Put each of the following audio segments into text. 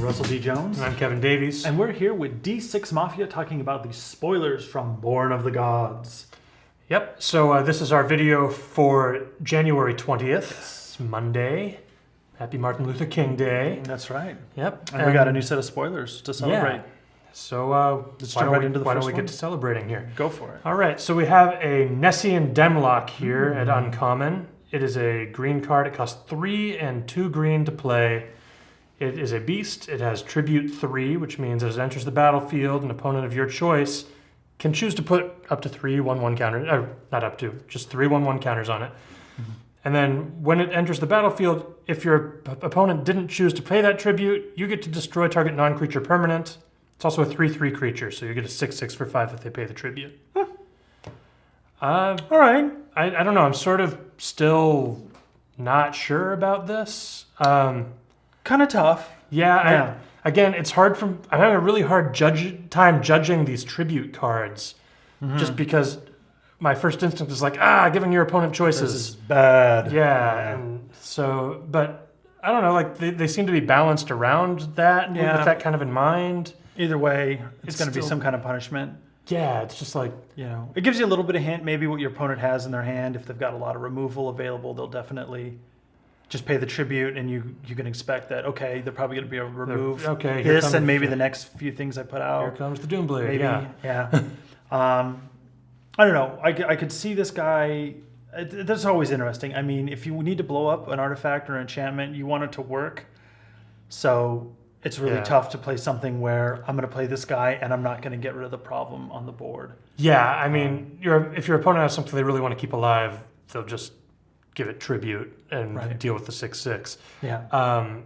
Russell D. Jones. And I'm Kevin Davies. And we're here with D6 Mafia talking about the spoilers from Born of the Gods. Yep, so this is our video for January 20th. It's Monday. Happy Martin Luther King Day. That's right. Yep. And we got a new set of spoilers to celebrate. Yeah. So let's jump right into the why first don't we one? get to celebrating here? Go for it. All right, so we have a Nessian Demlock here at Uncommon. It is a green card. It costs 3 and 2 green to play. It is a beast. It has Tribute 3, which means as it enters the battlefield, an opponent of your choice can choose to put up to 3 1/1 counters, not up to, just 3 1/1 counters on it. Mm-hmm. And then when it enters the battlefield, if your opponent didn't choose to play that tribute, you get to destroy target non-creature permanent. It's also a 3/3 creature, so you get a 6/6 for 5 if they pay the tribute. Huh. All right. I don't know. I'm sort of still not sure about this. Kind of tough. Yeah. Again, it's hard I'm having a really hard time judging these tribute cards, just because my first instinct is like, giving your opponent choices. This is bad. Yeah. And so, but I don't know, like they seem to be balanced around that, with that kind of in mind. Either way, it's going to be still some kind of punishment. Yeah, it's just like, it gives you a little bit of hint, maybe what your opponent has in their hand. If they've got a lot of removal available, they'll definitely just pay the tribute, and you can expect that, okay, they're probably going to be able to remove this and maybe the next few things I put out. Here comes the Doomblade. Maybe, yeah. I don't know. I could see this guy. That's always interesting. I mean, if you need to blow up an artifact or an enchantment, you want it to work. So it's really tough to play something where I'm going to play this guy and I'm not going to get rid of the problem on the board. Yeah, I mean, if your opponent has something they really want to keep alive, they'll just give it tribute and deal with the 6/6. Yeah.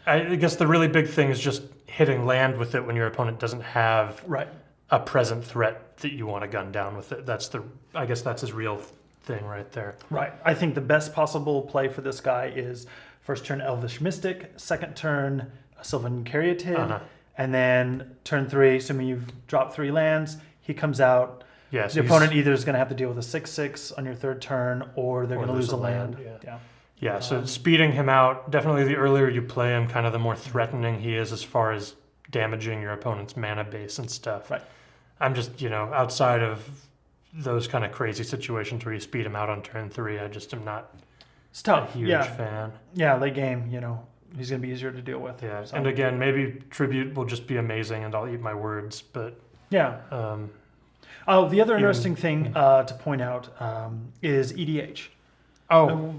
I guess the really big thing is just hitting land with it when your opponent doesn't have a present threat that you want to gun down with it. I guess that's his real thing right there. Right. I think the best possible play for this guy is first turn Elvish Mystic, second turn Sylvan Caryatid, and then turn 3, assuming you've dropped 3 lands, he comes out. Yeah, so the opponent either is going to have to deal with a 6/6 on your third turn, or they're going to lose a land. Yeah, so speeding him out, definitely the earlier you play him, kind of the more threatening he is as far as damaging your opponent's mana base and stuff. Right. I'm just, outside of those kind of crazy situations where you speed him out on turn 3, I just am not a huge fan. Yeah, late game, he's going to be easier to deal with. Yeah, and again, maybe Tribute will just be amazing and I'll eat my words, but... Yeah. The other interesting thing to point out is EDH.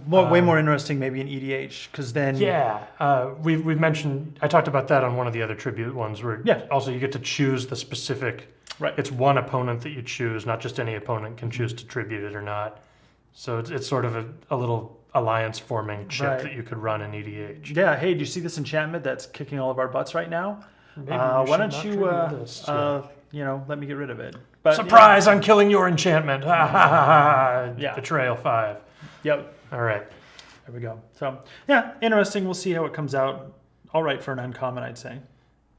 Way more interesting maybe in EDH, because then... Yeah, we've mentioned... I talked about that on one of the other Tribute ones, where also you get to choose the specific... Right. It's one opponent that you choose, not just any opponent can choose to tribute it or not. So it's sort of a little alliance-forming chip that you could run in EDH. Yeah, hey, do you see this enchantment that's kicking all of our butts right now? Maybe why don't you, let me get rid of it. But, surprise, I'm killing your enchantment. Ha ha ha ha. Yeah. Betrayal 5. Yep. All right. There we go. So, yeah, interesting. We'll see how it comes out. All right for an uncommon, I'd say.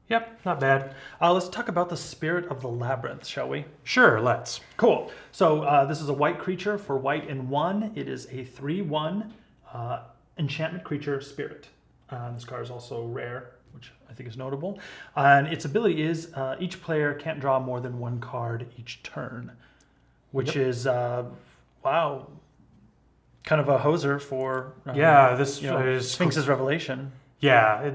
Yep, not bad. Let's talk about the Spirit of the Labyrinth, shall we? Sure, let's. Cool. So this is a white creature for white and 1. It is a 3/1 enchantment creature spirit. This card is also rare, which I think is notable. And its ability is each player can't draw more than 1 card each turn, which is, wow, kind of a hoser for this is Sphinx's Revelation. Yeah,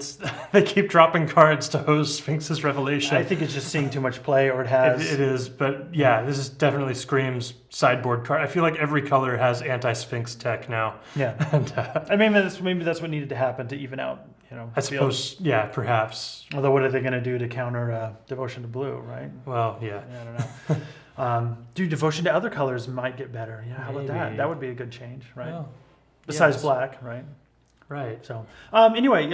they keep dropping cards to host Sphinx's Revelation. I think it's just seeing too much play, or it has. It is, but this is definitely screams sideboard card. I feel like every color has anti-Sphinx tech now. Yeah, and I mean maybe that's what needed to happen to even out. I suppose, perhaps. Although, what are they going to do to counter Devotion to Blue, right? Well, yeah. I don't know. Devotion to other colors might get better. Yeah, how about that? That would be a good change, right? Well, besides black, right? Right. So, anyway,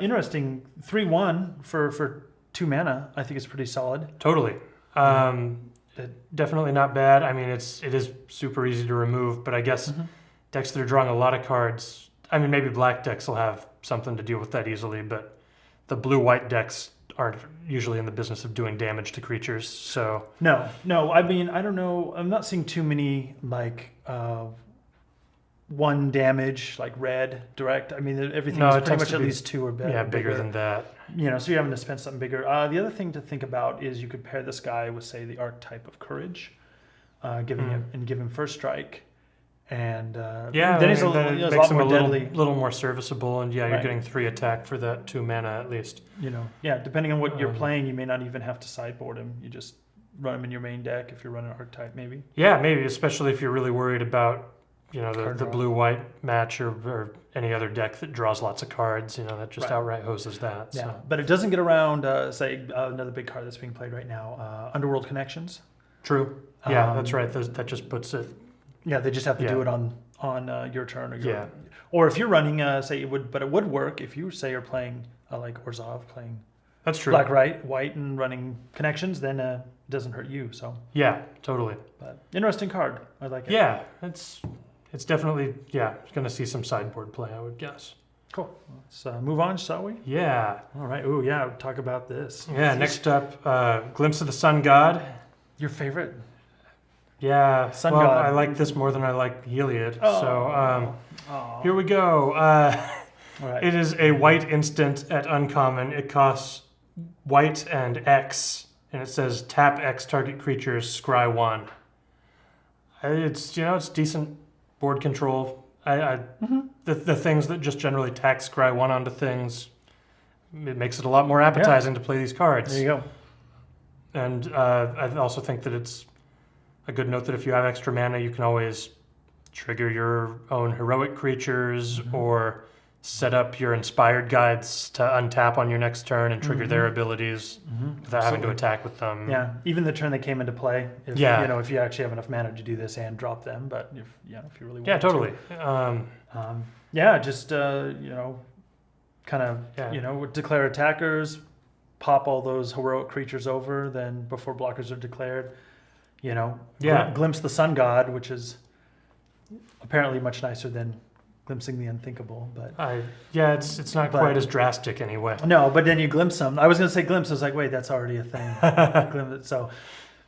interesting. 3/1 for 2 mana. I think it's pretty solid. Totally. Definitely not bad. I mean, it is super easy to remove, but I guess decks that are drawing a lot of cards. I mean, maybe black decks will have something to deal with that easily, but the blue-white decks aren't usually in the business of doing damage to creatures. So no. I mean, I don't know. I'm not seeing too many 1 damage, like red, direct. I mean, everything No, is it pretty tends much to at be- least 2 or better. Yeah, bigger than that. So you're having to spend something bigger. The other thing to think about is you could pair this guy with, say, the archetype of courage, give him first strike, and then he's then he's it a makes lot him more a deadly. little more serviceable, and you're Right. getting 3 attack for that 2 mana at least. Depending on what you're playing, you may not even have to sideboard him. You just run him in your main deck if you're running archetype, maybe. Yeah, maybe, especially if you're really worried about the Card draw. blue-white match or any other deck that draws lots of cards. That just Right. outright hoses that. Yeah, So. but it doesn't get around. Say another big card that's being played right now, Underworld Connections. True. Yeah, Um, that's right. That just puts it. Yeah, they just have to do Yeah. it on your turn Yeah. or if you're running, say it would, but it would work if you say you're playing like Orzhov playing That's true. black, white, and running Connections, then it doesn't hurt you. So, Yeah, totally. but interesting card. I like it. Yeah, it's definitely going to see some sideboard play, I would guess. Cool. Let's move on, shall we? Yeah. All right. Ooh, yeah. Talk about this. Yeah. Next up, Glimpse of the Sun God. Your favorite? Yeah. Sun well, God. I like this more than I like Heliod. So Aw. here we go. All right. It is a white instant at uncommon. It costs white and X, and it says tap X target creatures, scry 1. It's it's decent board control. The things that just generally tack scry 1 onto things, it makes it a lot more appetizing to play these cards. There you go. And I also think that it's a good note that if you have extra mana, you can always trigger your own heroic creatures or set up your inspired guides to untap on your next turn and trigger their abilities without having to attack with them. Yeah, even the turn they came into play. If, if you actually have enough mana to do this and drop them, but if you really want Yeah, totally. just kind of declare attackers, pop all those heroic creatures over, then before blockers are declared, glimpse the Sun God, which is apparently much nicer than glimpsing the unthinkable, but it's not quite as drastic anyway. no, but then you glimpse them. I was going to say glimpse. I was like, wait, that's already a thing. So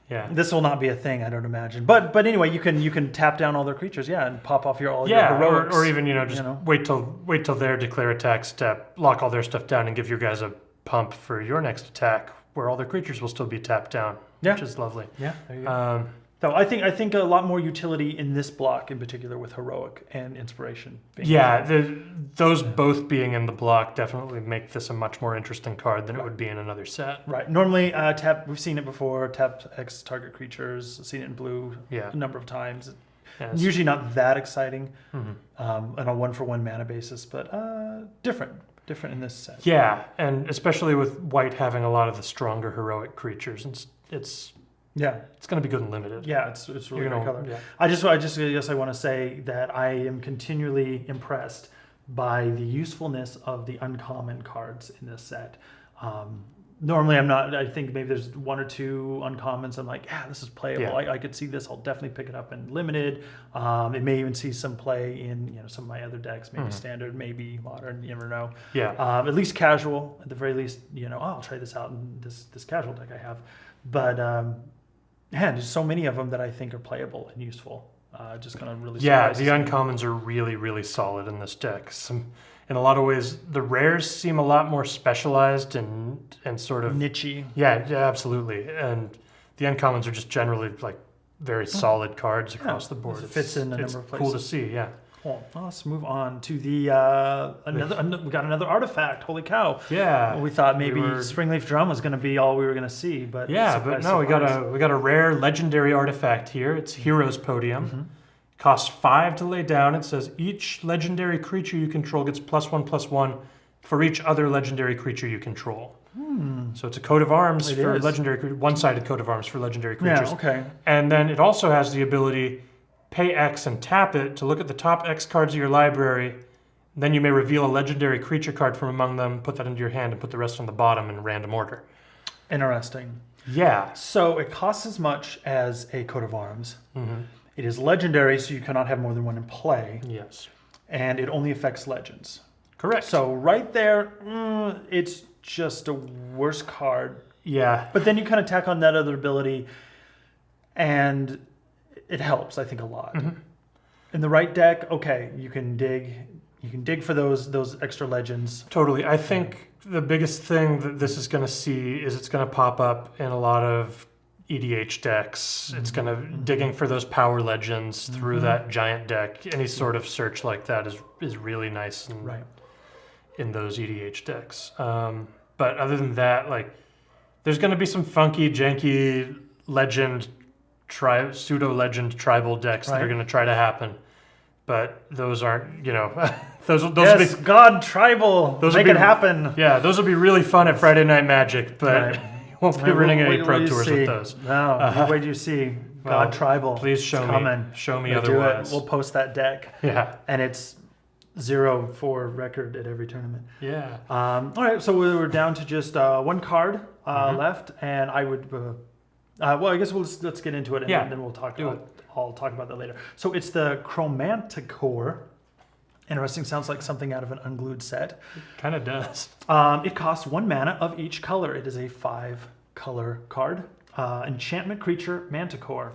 Yeah. this will not be a thing, I don't imagine. But anyway, you can tap down all their creatures, and pop off your heroics. or even just wait till their declare attack step, lock all their stuff down, and give your guys a pump for your next attack, where all their creatures will still be tapped down, which is lovely. Yeah, there you go. So I think a lot more utility in this block, in particular with heroic and inspiration. Those both being in the block definitely make this a much more interesting card than it would be in another set. Right. Normally, tap. We've seen it before. Tap X target creatures. Seen it in blue a number of times. Yes. Usually not that exciting on a 1-for-1 mana basis, but different in this set. Yeah, and especially with white having a lot of the stronger heroic creatures, and it's going to be good and limited. Yeah, it's really great color. Yeah. I guess I want to say that I am continually impressed by the usefulness of the uncommon cards in this set. Normally I'm not. I think maybe there's 1 or 2 uncommons. I'm like, this is playable. Yeah. I could see this. I'll definitely pick it up in limited. It may even see some play in some of my other decks, maybe standard, maybe modern. You never know. Yeah. At least casual. At the very least, I'll try this out in this casual deck I have. But there's so many of them that I think are playable and useful. Just kind of really. The uncommons are really, really solid in this deck. In a lot of ways, the rares seem a lot more specialized and sort of niche-y. Yeah, absolutely. And the uncommons are just generally like very solid cards across the board. It fits in a number of places. Cool to see. Yeah. Cool. Well, let's move on to the we got another artifact. Holy cow! Yeah. We thought maybe Springleaf Drum was going to be all we were going to see, but but no, we got a rare legendary artifact here. It's Hero's Podium. Costs 5 to lay down. It says each legendary creature you control gets +1/+1 for each other legendary creature you control. So it's a coat of arms for legendary creatures, one-sided coat of arms for legendary creatures. Yeah, okay. And then it also has the ability, pay X and tap it to look at the top X cards of your library. Then you may reveal a legendary creature card from among them, put that into your hand, and put the rest on the bottom in random order. Interesting. Yeah. So it costs as much as a coat of arms. It is legendary, so you cannot have more than one in play. Yes. And it only affects legends. Correct. So right there, it's just a worse card. Yeah. But then you kind of tack on that other ability, and it helps, I think, a lot. In the right deck, okay, you can dig for those extra legends. Totally. I think the biggest thing that this is going to see is it's going to pop up in a lot of EDH decks. It's going to digging for those power legends through that giant deck. Any sort of search like that is really nice in those EDH decks. But other than that, like, there's going to be some funky, janky legend, pseudo-legend tribal decks that are going to try to happen. But those aren't, those Yes, will be, God tribal. Make it happen. Yeah, those will be really fun at Friday Night Magic, but you won't be running any pro tours with those. No, wait till you see God tribal. Please show me We'll otherwise. We'll post that deck. Yeah. And it's 0-4 record at every tournament. Yeah. All right, so we're down to just one card left, and I would. Well, I guess let's get into it, and then we'll talk. I'll talk about that later. So it's the Chromantic Core. Interesting. Sounds like something out of an unglued set. Kind of does. It costs 1 mana of each color. It is a 5-color card. Enchantment creature, manticore.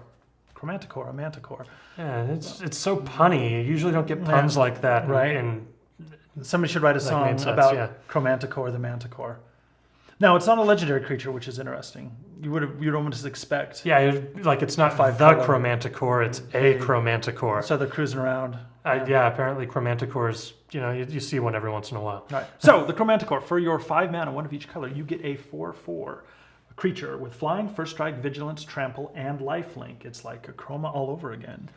Chromantic Core, a manticore. Yeah, it's so punny. You usually don't get puns like that. Right. In somebody should write a song about Chromantic Core, the manticore. Now, it's not a legendary creature, which is interesting. You'd almost expect. Yeah, like it's not the Chromantic Core, it's a Chromantic Core. So they're cruising around. Apparently Chromantic Cores, you see one every once in a while. Right. So the Chromantic Core, for your 5 mana, 1 of each color, you get a 4/4 creature with flying, first strike, vigilance, trample, and lifelink. It's like a Chroma all over again.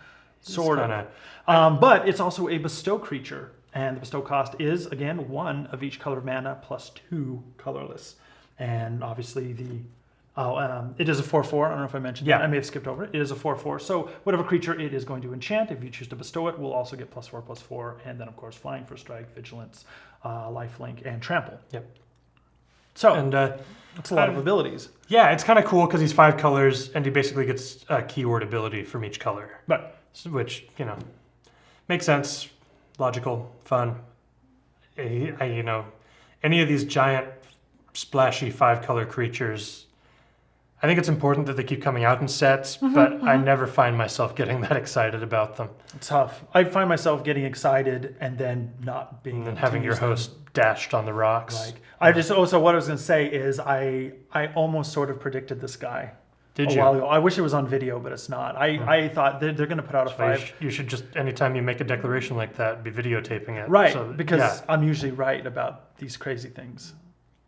Sort of. But it's also a bestow creature. And the bestow cost is, again, 1 of each color of mana plus 2 colorless. And obviously it is a 4/4. I don't know if I mentioned that. I may have skipped over it. It is a 4/4. So whatever creature it is going to enchant, if you choose to bestow it, will also get +4/+4. And then, of course, flying, first strike, vigilance, lifelink, and trample. Yep. So it's a lot of abilities. Yeah, it's kind of cool because he's 5 colors, and he basically gets a keyword ability from each color. Right. Which, makes sense, logical, fun. Any of these giant, splashy 5-color creatures, I think it's important that they keep coming out in sets, but I never find myself getting that excited about them. It's tough. I find myself getting excited and then not being. And then having your host dashed on the rocks. So what I was going to say is I almost sort of predicted this guy. Did a while ago. I wish it was on video, but it's not. I thought they're going to put out a 5. You should just, anytime you make a declaration like that, be videotaping it. Right, because I'm usually right about these crazy things.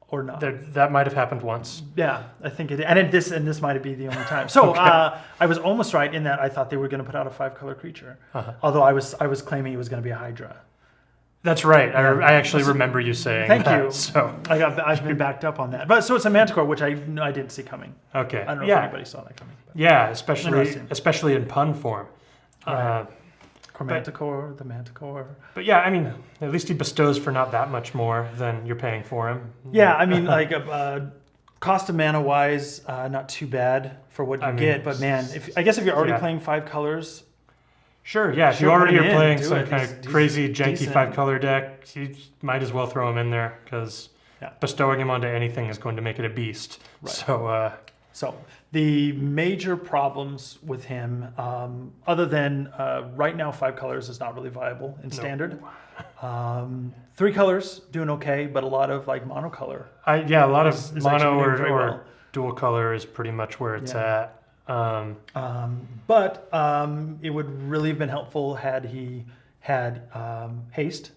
Or not. That might have happened once. Yeah, I think it. And this might be the only time. So I was almost right in that I thought they were going to put out a 5-color creature. Although I was claiming it was going to be a Hydra. That's right. Yeah. I actually remember you saying Thank that. you. So I've been backed up on that. But so it's a manticore, which I didn't see coming. Okay. I don't know if anybody saw that coming. Yeah, especially in pun form. Right. Chromantic Core, the manticore. But yeah, I mean, at least he bestows for not that much more than you're paying for him. Yeah, I mean, like cost of mana wise, not too bad for what you get. But man, I guess if you're already playing 5 colors. Sure, yeah. If you already are playing some kind of crazy, janky 5-color deck, you might as well throw him in there because bestowing him onto anything is going to make it a beast. Right. So the major problems with him, other than right now 5 colors is not really viable in standard. 3 colors doing okay, but a lot of like monocolor. A lot of mono or dual color is pretty much where it's at. But it would really have been helpful had he had haste.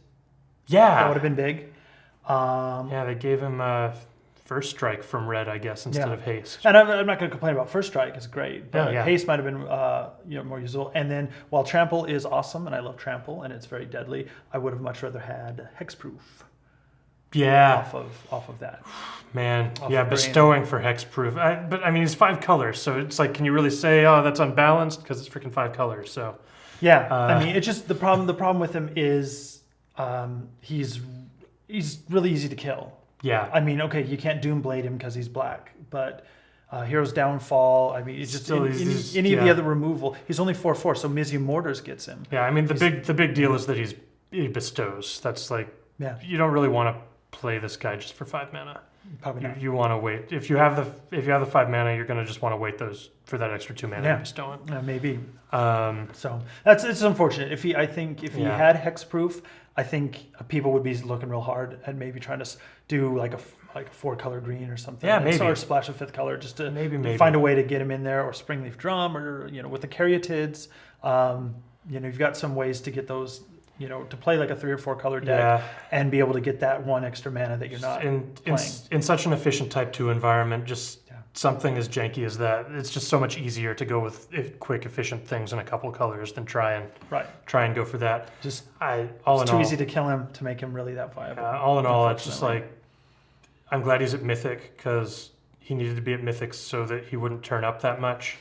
Yeah, that would have been big. They gave him first strike from red, I guess, instead of haste. And I'm not going to complain about first strike; it's great. But haste might have been more useful. And then while trample is awesome, and I love trample, and it's very deadly, I would have much rather had hexproof. Yeah. Off of that. Man, bestowing for hexproof. But I mean, it's 5 colors, so it's like, can you really say, oh, that's unbalanced? Because it's freaking 5 colors. So. Yeah, I mean, it's just the problem. The problem with him is he's really easy to kill. Yeah. I mean, okay, you can't Doomblade him because he's black, but Hero's Downfall. I mean, it's just any of the other removal. He's only 4/4, so Mizzou Mortars gets him. Yeah, I mean, the big deal is that he bestows. That's like, you don't really want to play this guy just for 5 mana. Probably not. You want to wait. If you have the 5 mana, you're going to just want to wait those for that extra 2 mana Yeah. to bestow it. Maybe. Um, So it's unfortunate. If he he Yeah. had hexproof, I think people would be looking real hard at maybe trying to do like a 4-color green or something. Yeah, and maybe. Or splash a 5th color just to Maybe. find a way to get him in there, or Springleaf Drum, or with the Caryatids. You've got some ways to get those. To play like a 3 or 4 color deck Yeah. and be able to get that 1 extra mana that you're not playing. In such an efficient type 2 environment, just Yeah. something as janky as that, it's just so much easier to go with quick, efficient things in a couple colors than try and go for that. Just All it's in too all, easy to kill him to make him really that viable. all in all, it's just unfortunately. like I'm glad he's at Mythic because he needed to be at Mythic so that he wouldn't turn up that much.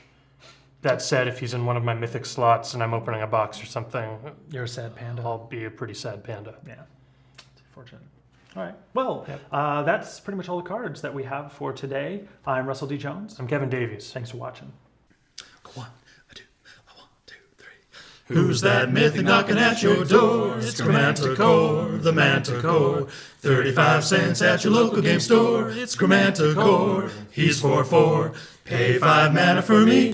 That said, if he's in one of my Mythic slots and I'm opening a box or something, You're a sad panda. I'll be a pretty sad panda. Yeah, it's unfortunate. All right. Well, Yep. that's pretty much all the cards that we have for today. I'm Russell D. Jones. I'm Kevin Davies. Thanks for watching. One, two, three. Who's that mythic knocking at your door? It's Chromantic Core, the manticore. 35 cents at your local game store. It's Chromantic Core. He's 4-4. Pay 5 mana for me.